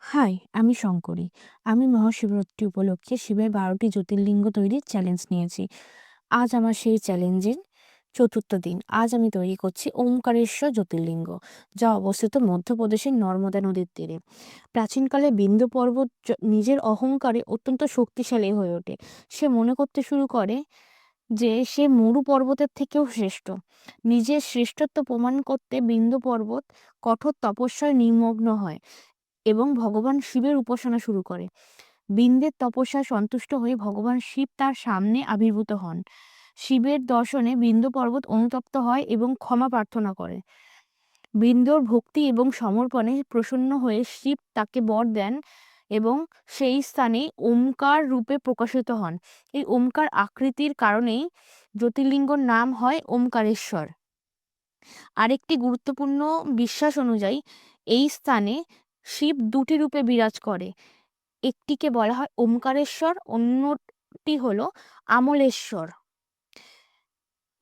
High, আমি শঙ্করী। আমি মহাশিবরাত্রি উপলক্ষে শিবের ১২টি জ্যোতির্লিঙ্গ তৈরির চ্যালেঞ্জ নিয়েছি। আজ আমার সেই চ্যালেঞ্জের চতুর্থ দিন। আজ আমি তৈরি করছি ওমকারেশ্বর জ্যোতির্লিঙ্গ, যা অবস্থিত মধ্যপ্রদেশের নর্মদা নদীর তীরে। প্রাচীনকালে বিন্ধ্য পর্বত নিজের অহংকারে অত্যন্ত শক্তিশালী হয়ে ওঠে। সে মনে করতে শুরু করে যে সে মরু পর্বতের থেকেও শ্রেষ্ঠ। নিজের শ্রেষ্ঠত্ব প্রমাণ করতে বিন্ধ্য পর্বত কঠোর তপস্যায় নিমগ্ন হয় এবং ভগবান শিবের উপাসনা শুরু করে। বিন্দের তপস্যায় সন্তুষ্ট হয়ে ভগবান শিব তার সামনে আবির্ভূত হন। শিবের দর্শনে বিন্ধ্য পর্বত অনুতপ্ত হয় এবং ক্ষমা প্রার্থনা করে। বিন্দুর ভক্তি এবং সমর্পণে প্রসন্ন হয়ে শিব তাকে বর দেন এবং সেই স্থানে ওমকার রূপে প্রকাশিত হন। এই ওমকার আকৃতির কারণেই জ্যোতির্লিঙ্গর নাম হয় ওমকারেশ্বর। আরেকটি গুরুত্বপূর্ণ বিশ্বাস অনুযায়ী এই স্থানে শিব দুটি রূপে বিরাজ করে। একটিকে বলা হয় ওমকারেশ্বর, অন্যটি হলো আমলেশ্বর।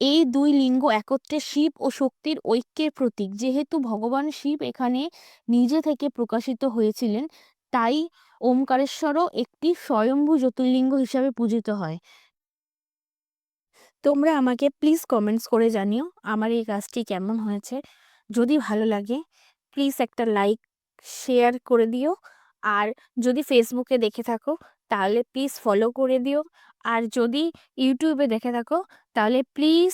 এই দুই লিঙ্গ একত্রে শিব ও শক্তির ঐক্যের প্রতীক। যেহেতু ভগবান শিব এখানে নিজে থেকে প্রকাশিত হয়েছিলেন, তাই ওমকারেশ্বরও একটি স্বয়ম্ভু জ্যোতির্লিঙ্গ হিসাবে পূজিত হয়। তোমরা আমাকে প্লিজ কমেন্টস করে জানিও আমার এই কাজটি কেমন হয়েছে। যদি ভালো লাগে প্লিজ একটা লাইক শেয়ার করে দিও। আর যদি ফেসবুকে দেখে থাকো তাহলে প্লিজ ফলো করে দিও। আর যদি ইউটিউবে দেখে থাকো তাহলে প্লিজ